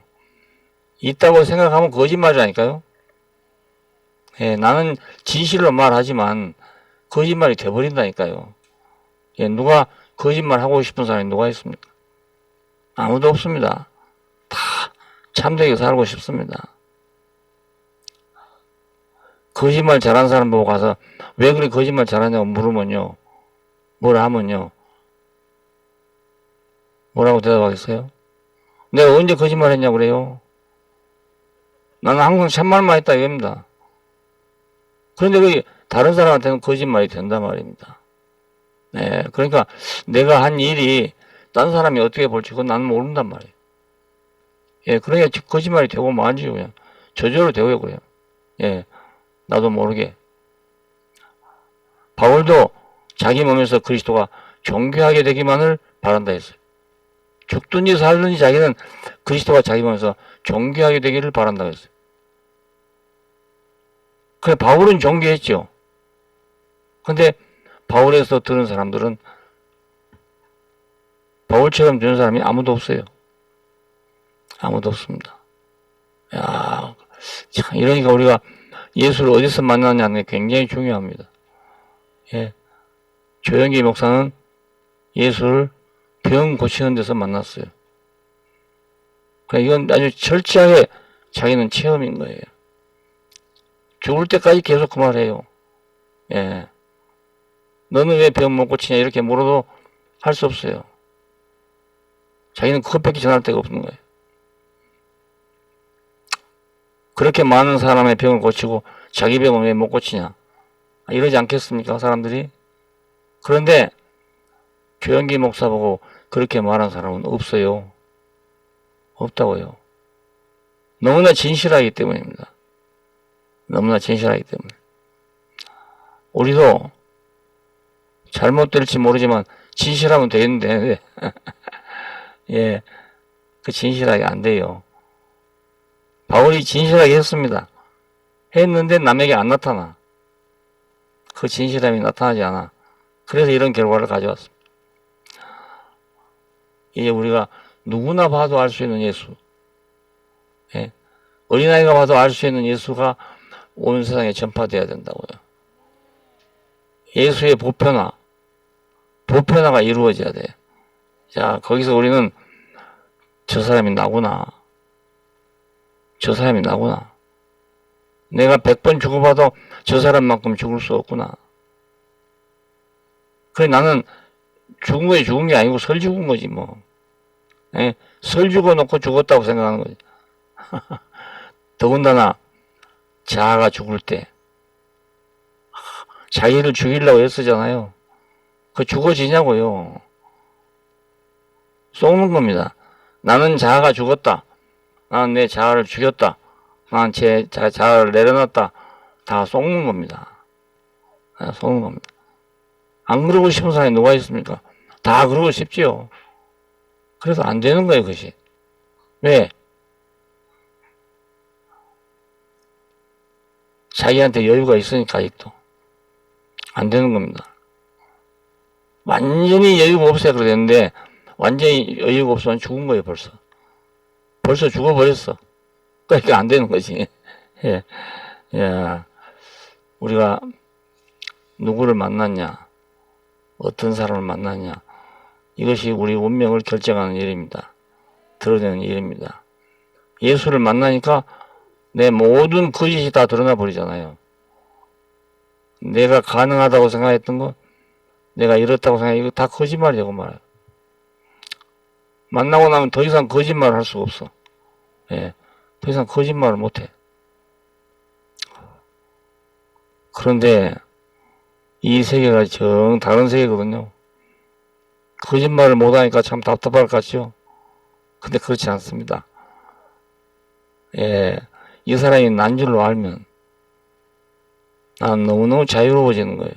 [SPEAKER 1] 있다고 생각하면 거짓말이라니까요. 예, 나는 진실로 말하지만 거짓말이 돼버린다니까요. 예, 누가 거짓말 하고 싶은 사람이 누가 있습니까? 아무도 없습니다. 다 참되게 살고 싶습니다. 거짓말 잘하는 사람 보고 가서 왜 그렇게 거짓말 잘하냐고 물으면요. 뭘 하면요. 뭐라고 대답하겠어요? 내가 언제 거짓말 했냐고 그래요. 나는 항상 참말만 했다 이겁니다. 그런데 그 다른 사람한테는 거짓말이 된단 말입니다. 네, 그러니까 내가 한 일이 딴 사람이 어떻게 볼지 그건 나는 모른단 말이에요. 예, 그러니까 거짓말이 되고 만지고 그냥 저절로 되고요, 그래요. 예, 나도 모르게. 바울도 자기 몸에서 그리스도가 존귀하게 되기만을 바란다 했어요. 죽든지 살든지 자기는 그리스도가 자기 몸에서 존귀하게 되기를 바란다고 했어요. 그래, 바울은 존귀했죠. 근데 바울에서 들은 사람들은 바울처럼 되는 사람이 아무도 없어요. 아무도 없습니다. 야, 참, 이러니까 우리가 예수를 어디서 만나냐는 게 굉장히 중요합니다. 예. 조영기 목사는 예수를 병 고치는 데서 만났어요. 그러니까 이건 아주 철저하게 자기는 체험인 거예요. 죽을 때까지 계속 그 말해요. 예. 너는 왜 병 못 고치냐 이렇게 물어도 할 수 없어요. 자기는 그것밖에 전할 데가 없는 거예요. 그렇게 많은 사람의 병을 고치고 자기 병은 왜 못 고치냐 이러지 않겠습니까 사람들이? 그런데 조영기 목사 보고 그렇게 말한 사람은 없어요. 없다고요. 너무나 진실하기 때문입니다. 너무나 진실하기 때문에. 우리도 잘못될지 모르지만 진실하면 되겠는데 예, 그 진실하게 안 돼요. 바울이 진실하게 했습니다. 했는데 남에게 안 나타나. 그 진실함이 나타나지 않아. 그래서 이런 결과를 가져왔습니다. 이제 우리가 누구나 봐도 알 수 있는 예수. 예. 어린아이가 봐도 알 수 있는 예수가 온 세상에 전파되어야 된다고요. 예수의 보편화가 이루어져야 돼. 자, 거기서 우리는 저 사람이 나구나. 저 사람이 나구나. 내가 100번 죽어봐도 저 사람만큼 죽을 수 없구나. 그래, 나는 죽은 거지 죽은 게 아니고 설 죽은 거지, 뭐. 예? 설 죽어놓고 죽었다고 생각하는 거지. 더군다나, 자아가 죽을 때, 자기를 죽이려고 애쓰잖아요. 그 죽어지냐고요. 쏘는 겁니다. 나는 자아가 죽었다. 나는 내 자아를 죽였다. 난 잘 내려놨다. 다 속는 겁니다. 다 속는 겁니다. 안 그러고 싶은 사람이 누가 있습니까? 다 그러고 싶지요. 그래서 안 되는 거예요, 그것이. 왜? 자기한테 여유가 있으니까 아직도. 안 되는 겁니다. 완전히 여유가 없어야 그러는데, 완전히 여유가 없으면 죽은 거예요, 벌써. 벌써 죽어버렸어. 그러니까 안 되는 거지. 예, 예. 우리가 누구를 만났냐, 어떤 사람을 만났냐, 이것이 우리 운명을 결정하는 일입니다. 드러내는 일입니다. 예수를 만나니까 내 모든 거짓이 다 드러나 버리잖아요. 내가 가능하다고 생각했던 거, 내가 이렇다고 생각해, 이거 다 거짓말이라고 말해요. 만나고 나면 더 이상 거짓말을 할 수가 없어. 예, 더 이상 거짓말을 못해. 그런데 이 세계가 정 다른 세계거든요. 거짓말을 못하니까 참 답답할 것 같죠? 근데 그렇지 않습니다. 예, 이 사람이 난 줄로 알면 난 너무너무 자유로워지는 거예요.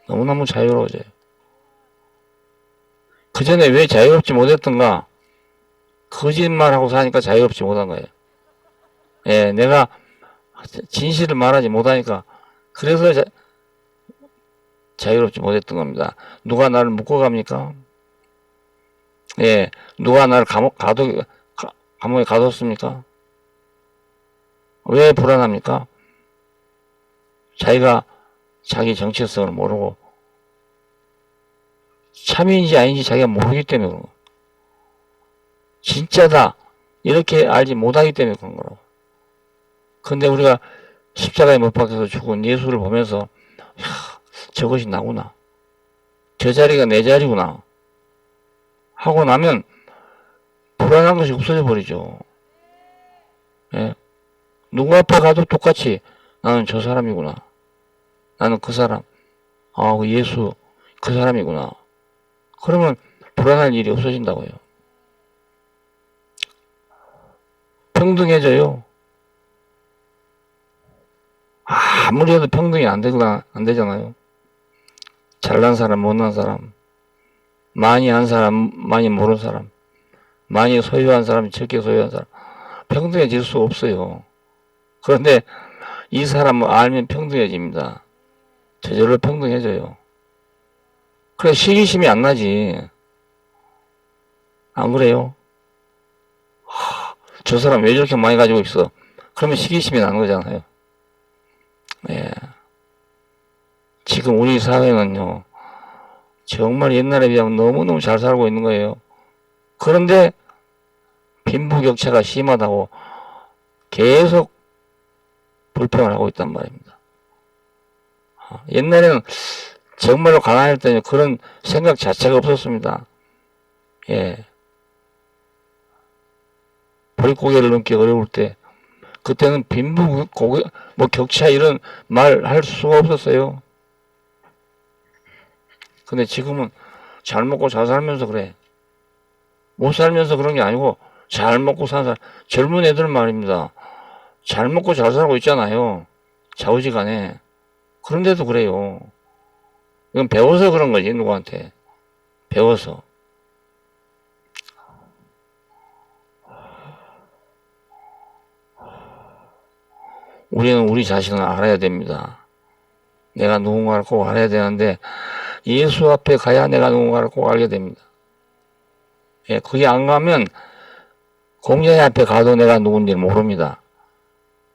[SPEAKER 1] 너무너무 자유로워져요. 그 전에 왜 자유롭지 못했던가? 거짓말하고 사니까 자유롭지 못한 거예요. 예, 내가 진실을 말하지 못하니까 그래서 자유롭지 못했던 겁니다. 누가 나를 묶어갑니까? 예, 누가 나를 감옥에 가뒀습니까? 왜 불안합니까? 자기가 자기 정체성을 모르고 참인지 아닌지 자기가 모르기 때문에 그런 거. 진짜다 이렇게 알지 못하기 때문에 그런 거라고. 근데 우리가 십자가에 못 박혀서 죽은 예수를 보면서 저것이 나구나. 저 자리가 내 자리구나. 하고 나면 불안한 것이 없어져 버리죠. 예. 누구 앞에 가도 똑같이 나는 저 사람이구나. 나는 그 사람. 아, 그 예수 그 사람이구나. 그러면 불안할 일이 없어진다고요. 평등해져요. 아무리 해도 평등이 안 되잖아요. 잘난 사람, 못난 사람, 많이 한 사람, 많이 모르는 사람, 많이 소유한 사람, 적게 소유한 사람, 평등해질 수 없어요. 그런데 이 사람을 알면 평등해집니다. 저절로 평등해져요. 그래, 시기심이 안 나지. 안 그래요? 저 사람 왜 저렇게 많이 가지고 있어? 그러면 시기심이 나는 거잖아요. 예. 지금 우리 사회는요, 정말 옛날에 비하면 너무너무 잘 살고 있는 거예요. 그런데 빈부격차가 심하다고 계속 불평을 하고 있단 말입니다. 옛날에는 정말로 가난할 때는 그런 생각 자체가 없었습니다. 예. 보릿고개를 넘기 어려울 때, 그때는 격차 이런 말 할 수가 없었어요. 근데 지금은 잘 먹고 잘 살면서 그래. 못 살면서 그런 게 아니고 잘 먹고 사는 사람, 젊은 애들 말입니다. 잘 먹고 잘 살고 있잖아요. 좌우지간에. 그런데도 그래요. 이건 배워서 그런 거지, 누구한테. 배워서. 우리는 우리 자신을 알아야 됩니다. 내가 누군가를 꼭 알아야 되는데 예수 앞에 가야 내가 누군가를 꼭 알게 됩니다. 예, 그게 안 가면 공자님 앞에 가도 내가 누군지를 모릅니다.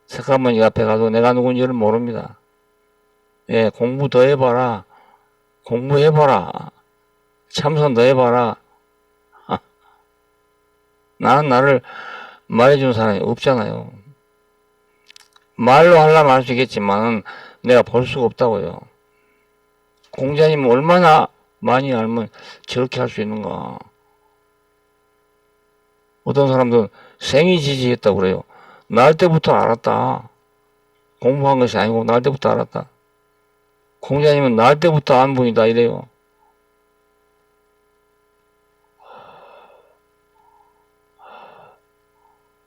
[SPEAKER 1] 석가모니 앞에 가도 내가 누군지를 모릅니다. 예, 공부 더 해봐라. 공부해봐라. 참선 더 해봐라. 나는 나를 말해주는 사람이 없잖아요. 말로 하려면 할 수 있겠지만 내가 볼 수가 없다고요. 공자님은 얼마나 많이 알면 저렇게 할 수 있는가. 어떤 사람들은 생이지지했다고 그래요. 날 때부터 알았다. 공부한 것이 아니고 날 때부터 알았다. 공자님은 날 때부터 안 분이다 이래요.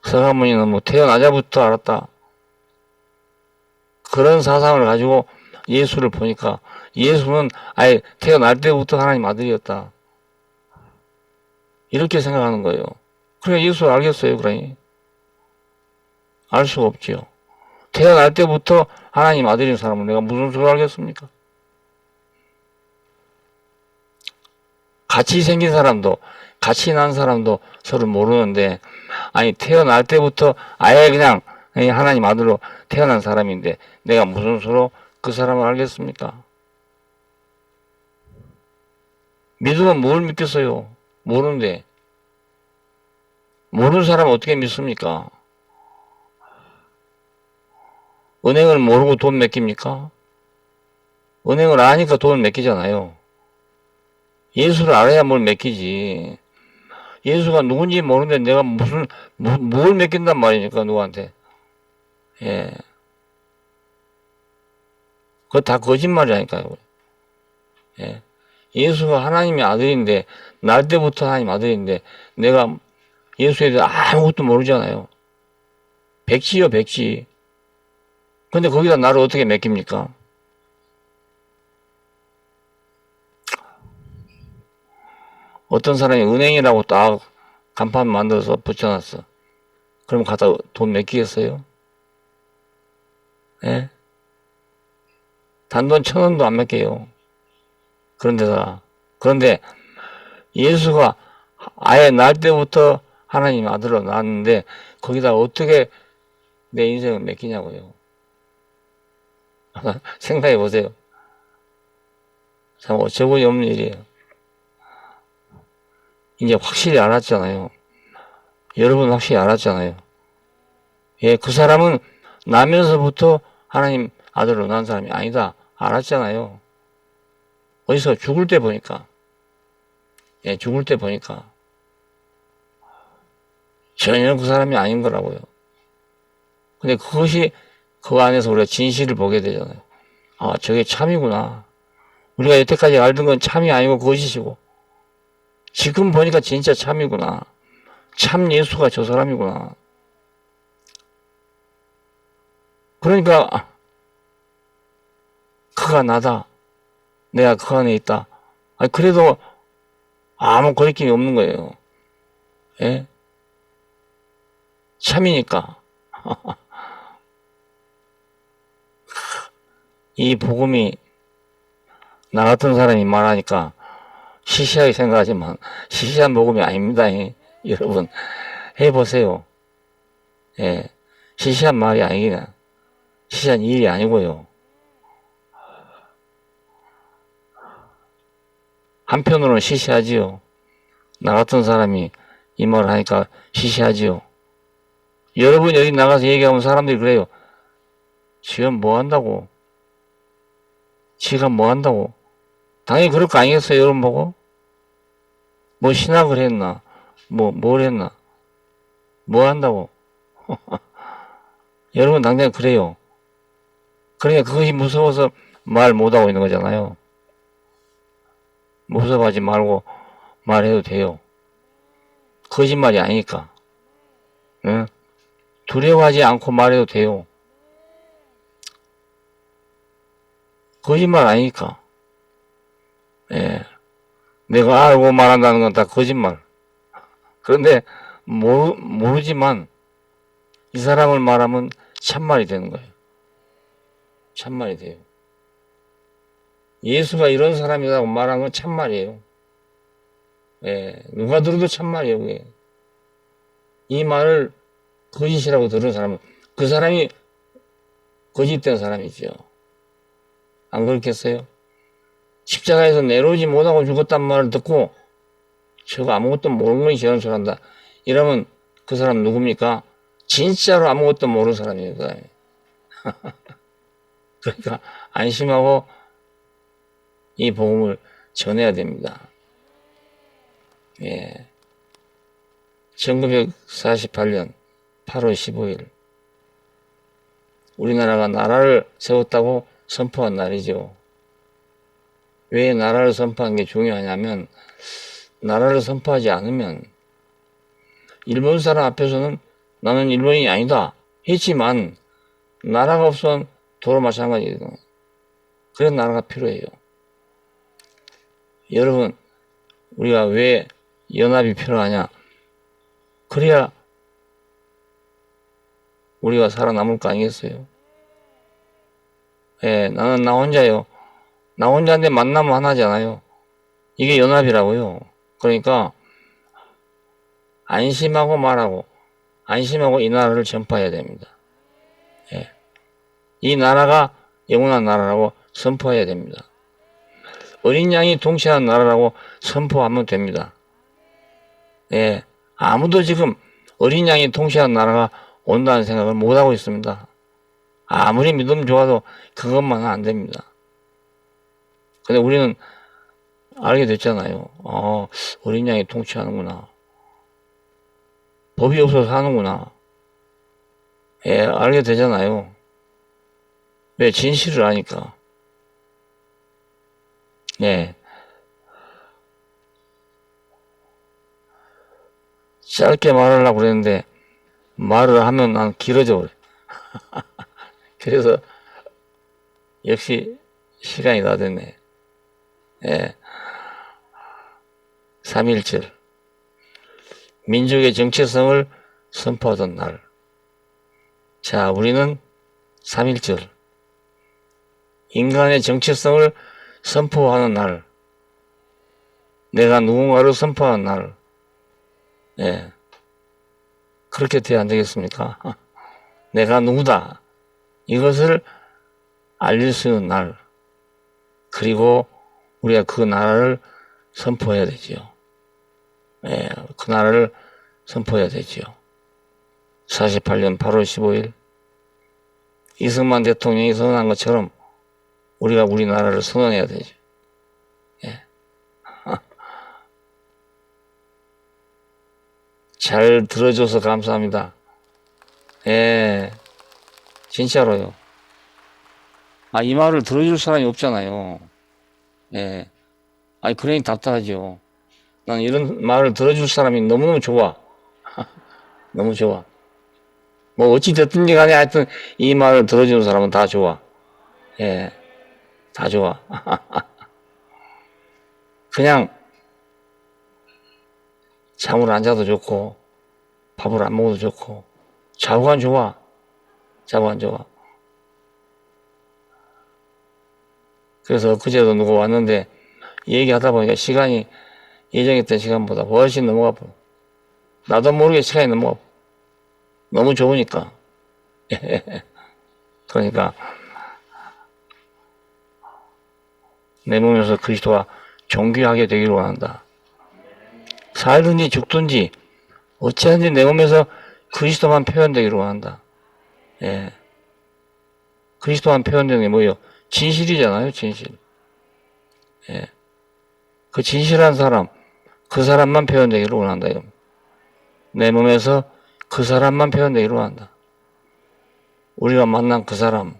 [SPEAKER 1] 서가모니는 뭐 태어나자부터 알았다. 그런 사상을 가지고 예수를 보니까 예수는 아예 태어날 때부터 하나님 아들이었다. 이렇게 생각하는 거예요. 그러니까 예수를 알겠어요, 그러니? 알 수가 없지요. 태어날 때부터 하나님 아들인 사람을 내가 무슨 수로 알겠습니까? 같이 생긴 사람도, 같이 난 사람도 서로 모르는데, 아니, 태어날 때부터 아예 그냥 하나님 아들로 태어난 사람인데, 내가 무슨 수로 그 사람을 알겠습니까? 믿으면 뭘 믿겠어요? 모르는데. 모르는 사람 어떻게 믿습니까? 은행을 모르고 돈 맡깁니까? 은행을 아니까 돈을 맡기잖아요. 예수를 알아야 뭘 맡기지. 예수가 누군지 모르는데 내가 뭘 맡긴단 말이니까, 누구한테. 예. 그거 다 거짓말이라니까요. 예. 예수가 하나님의 아들인데, 날 때부터 하나님 아들인데, 내가 예수에 대해 아무것도 모르잖아요. 백지요, 백지. 근데 거기다 나를 어떻게 맡깁니까? 어떤 사람이 은행이라고 딱 간판 만들어서 붙여놨어. 그럼 갖다 돈 맡기겠어요? 예? 단돈 1,000원도 안 맡겨요. 그런데 예수가 아예 날 때부터 하나님 아들로 낳았는데 거기다 어떻게 내 인생을 맡기냐고요. 생각해 보세요. 참 어처구니 없는 일이에요. 이제 확실히 알았잖아요. 여러분 확실히 알았잖아요. 예, 그 사람은 나면서부터 하나님 아들로 낳은 사람이 아니다. 알았잖아요. 어디서 죽을 때 보니까. 예, 죽을 때 보니까. 전혀 그 사람이 아닌 거라고요. 근데 그것이 그 안에서 우리가 진실을 보게 되잖아요. 아, 저게 참이구나. 우리가 여태까지 알던 건 참이 아니고 거짓이고. 지금 보니까 진짜 참이구나. 참 예수가 저 사람이구나. 그러니까 그가 나다. 내가 그 안에 있다. 아니, 그래도 아무 거리낌이 없는 거예요. 예? 참이니까. 이 복음이 나 같은 사람이 말하니까 시시하게 생각하지만 시시한 복음이 아닙니다. 여러분 해보세요. 예, 시시한 말이 아니긴 시시한 일이 아니고요. 한편으로는 시시하지요. 나 같은 사람이 이 말을 하니까 시시하지요. 여러분 여기 나가서 얘기하면 사람들이 그래요. 지금 뭐 한다고? 지가 뭐 한다고? 당연히 그럴 거 아니겠어요, 여러분 보고? 뭐 신학을 했나? 뭘 했나? 뭐 한다고? 여러분 당장 그래요. 그러니까 그것이 무서워서 말 못하고 있는 거잖아요. 무서워하지 말고 말해도 돼요. 거짓말이 아니니까. 응? 두려워하지 않고 말해도 돼요. 거짓말 아니니까. 예. 내가 알고 말한다는 건 다 거짓말. 그런데 모르지만 이 사람을 말하면 참말이 되는 거예요. 참말이 돼요. 예수가 이런 사람이라고 말한 건 참말이에요. 예. 누가 들어도 참말이에요, 그게. 이 말을 거짓이라고 들은 사람은 그 사람이 거짓된 사람이죠. 안 그렇겠어요? 십자가에서 내려오지 못하고 죽었단 말을 듣고 저거 아무것도 모르는 놈이 저런 소리 한다. 이러면 그 사람 누굽니까? 진짜로 아무것도 모르는 사람이에요. 그 사람이. 그러니까 안심하고 이 복음을 전해야 됩니다. 예. 1948년 8월 15일 우리나라가 나라를 세웠다고 선포한 날이죠. 왜 나라를 선포한 게 중요하냐면 나라를 선포하지 않으면 일본 사람 앞에서는 나는 일본인이 아니다 했지만 나라가 없으면 도로 마찬가지거든요. 그런 나라가 필요해요. 여러분, 우리가 왜 연합이 필요하냐? 그래야 우리가 살아남을 거 아니겠어요? 예, 나는 나 혼자요. 나 혼자인데 만나면 하나잖아요. 이게 연합이라고요. 그러니까 안심하고 말하고 안심하고 이 나라를 전파해야 됩니다. 예. 이 나라가 영원한 나라라고 선포해야 됩니다. 어린 양이 통치하는 나라라고 선포하면 됩니다. 예. 아무도 지금 어린 양이 통치하는 나라가 온다는 생각을 못하고 있습니다. 아무리 믿음 좋아도 그것만은 안 됩니다. 근데 우리는 알게 됐잖아요. 어린 양이 통치하는구나. 법이 없어서 하는구나. 예, 알게 되잖아요. 왜? 진실을 아니까. 예. 짧게 말하려고 그랬는데, 말을 하면 난 길어져 버려. 그래서, 역시, 시간이 다 됐네. 예. 3.1절. 민족의 정체성을 선포하던 날. 자, 우리는 3.1절. 인간의 정체성을 선포하는 날. 내가 누군가를 선포하는 날. 예. 그렇게 돼야 안 되겠습니까? 내가 누구다. 이것을 알릴 수 있는 날. 그리고 우리가 그 나라를 선포해야 되지요. 예, 그 나라를 선포해야 되지요. 48년 8월 15일 이승만 대통령이 선언한 것처럼 우리가 우리나라를 선언해야 되죠. 예. 잘 들어줘서 감사합니다. 예, 진짜로요. 이 말을 들어줄 사람이 없잖아요. 예. 그러니 답답하죠. 난 이런 말을 들어줄 사람이 너무너무 좋아. 너무 좋아. 뭐 어찌됐든지 간에 하여튼 이 말을 들어주는 사람은 다 좋아. 예, 다 좋아. 그냥 잠을 안 자도 좋고 밥을 안 먹어도 좋고 자고 안 좋아. 자고 안 좋아. 그래서 그제도 누구 왔는데 얘기하다 보니까 시간이 예정했던 시간보다 훨씬 넘어가 버려. 나도 모르게 시간이 넘어가 버려. 너무 좋으니까. 그러니까 내 몸에서 그리스도와 존귀하게 되기를 원한다. 살든지 죽든지 어찌하든지 내 몸에서 그리스도만 표현되기를 원한다. 예. 그리스도만 표현되는 게 뭐예요? 진실이잖아요, 진실. 예. 그 진실한 사람, 그 사람만 표현되기를 원한다. 이겁니다. 내 몸에서 그 사람만 표현되기를 원한다. 우리가 만난 그 사람,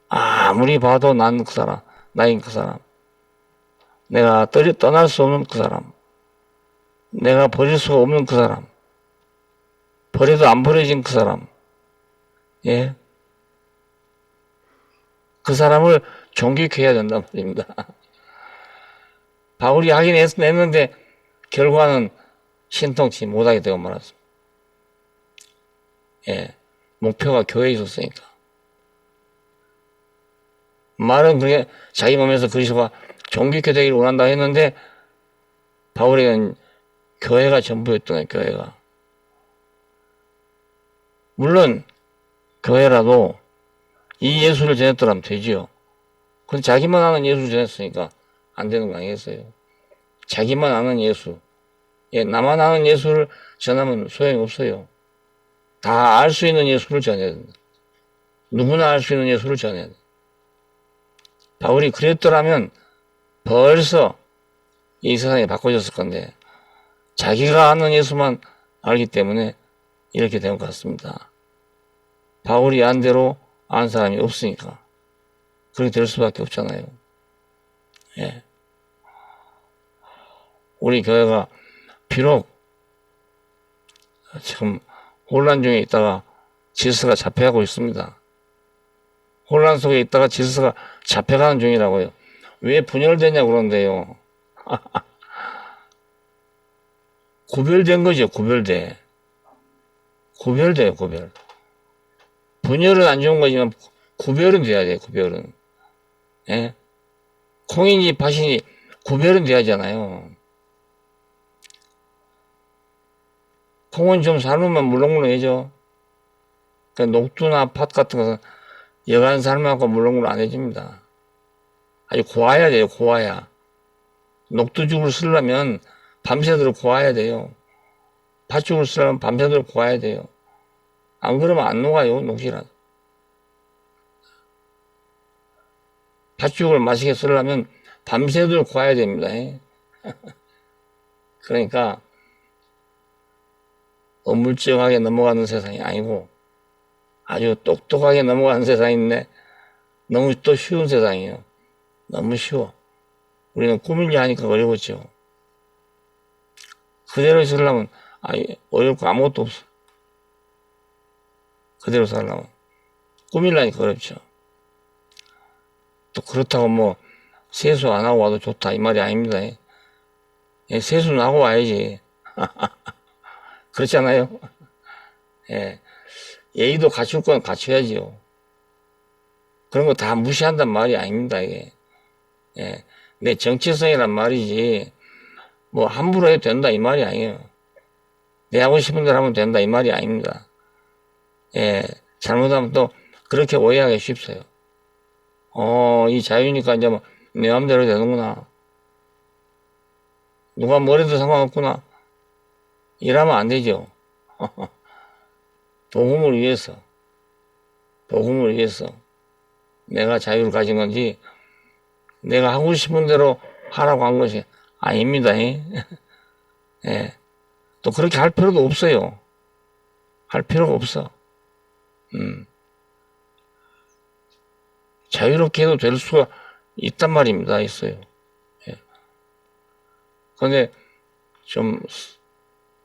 [SPEAKER 1] 아무리 봐도 난 그 사람, 나인 그 사람, 내가 떠날 수 없는 그 사람, 내가 버릴 수가 없는 그 사람, 버려도 안 버려진 그 사람, 예. 그 사람을 존귀케 해야 된단 말입니다. 바울이 하긴 했는데 결과는 신통치 못하게 되고 말았습니다. 예. 목표가 교회에 있었으니까. 말은 그게 자기 몸에서 그리스도가 존귀케 되기를 원한다 했는데 바울에게는 교회가 전부였던 거예요. 교회가. 물론 교회라도 이 예수를 전했더라면 되지요. 근데 자기만 아는 예수를 전했으니까 안 되는 거 아니겠어요? 자기만 아는 예수. 예, 나만 아는 예수를 전하면 소용이 없어요. 다 알 수 있는 예수를 전해야 된다. 누구나 알 수 있는 예수를 전해야 된다. 바울이 그랬더라면 벌써 이 세상이 바꿔졌을 건데 자기가 아는 예수만 알기 때문에 이렇게 된 것 같습니다. 바울이 안 대로 아는 사람이 없으니까 그렇게 될 수밖에 없잖아요. 예. 우리 교회가 비록 지금 혼란 중에 있다가 질서가 잡혀가고 있습니다. 혼란 속에 있다가 질서가 잡혀가는 중이라고요. 왜 분열되냐고 그러는데요. 구별된 거죠, 구별돼. 구별돼요, 구별. 분열은 안 좋은 거지만 구별은 돼야 돼요, 구별은. 예? 콩인지 팥인지 구별은 돼야 하잖아요. 콩은 좀 삶으면 물렁물렁해져. 그러니까 녹두나 팥 같은 것은 여간 삶아갖고 물렁물렁 안 해집니다. 아주 고와야 돼요, 고와야. 녹두죽을 쓰려면 밤새도록 고와야 돼요. 팥죽을 쓰려면 밤새도록 고와야 돼요. 안 그러면 안 녹아요, 녹시라. 팥죽을 맛있게 쓰려면 밤새도록 고와야 됩니다. 그러니까 어물쩡하게 넘어가는 세상이 아니고 아주 똑똑하게 넘어가는 세상인데 너무 또 쉬운 세상이에요. 너무 쉬워. 우리는 꾸밀려 하니까 어려웠죠. 그대로 살려면 어렵고 아무것도 없어. 그대로 살려면 꾸밀라니까 어렵죠. 또 그렇다고 뭐 세수 안 하고 와도 좋다 이 말이 아닙니다. 세수는 하고 와야지. 그렇잖아요. 예. 예의도 갖출 건 갖춰야지요. 그런 거 다 무시한단 말이 아닙니다, 이게. 예. 내 정체성이란 말이지, 뭐, 함부로 해도 된다, 이 말이 아니에요. 내 하고 싶은 대로 하면 된다, 이 말이 아닙니다. 예. 잘못하면 또 그렇게 오해하기 쉽어요. 이 자유니까 이제 뭐, 내 마음대로 되는구나. 누가 뭐래도 상관없구나. 이러면 안 되죠. 복음을 위해서 내가 자유를 가진 건지 내가 하고 싶은 대로 하라고 한 것이 아닙니다. 예. 또 그렇게 할 필요도 없어요. 할 필요가 없어. 자유롭게 해도 될 수가 있단 말입니다. 있어요. 예. 그런데 좀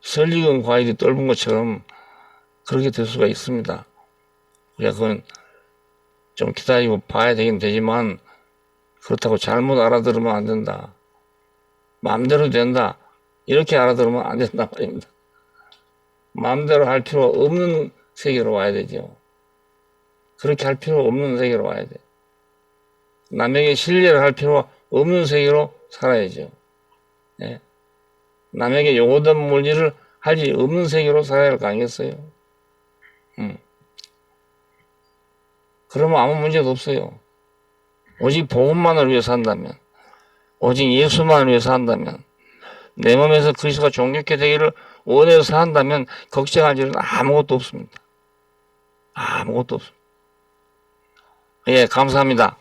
[SPEAKER 1] 설익은 과일이 떫은 것처럼 그렇게 될 수가 있습니다. 우리가 그건 좀 기다리고 봐야 되긴 되지만 그렇다고 잘못 알아들으면 안 된다. 마음대로 된다. 이렇게 알아들으면 안 된단 말입니다. 마음대로 할 필요 없는 세계로 와야 되죠. 그렇게 할 필요 없는 세계로 와야 돼. 남에게 신뢰를 할 필요 없는 세계로 살아야죠. 예. 남에게 요구된 물질을 할 일 없는 세계로 살아야 할 거 아니겠어요? 그러면 아무 문제도 없어요. 오직 복음만을 위해서 한다면, 오직 예수만을 위해서 한다면, 내 몸에서 그리스도가 존귀케 되기를 원해서 한다면 걱정할 일은 아무것도 없습니다. 아무것도 없습니다. 예, 감사합니다.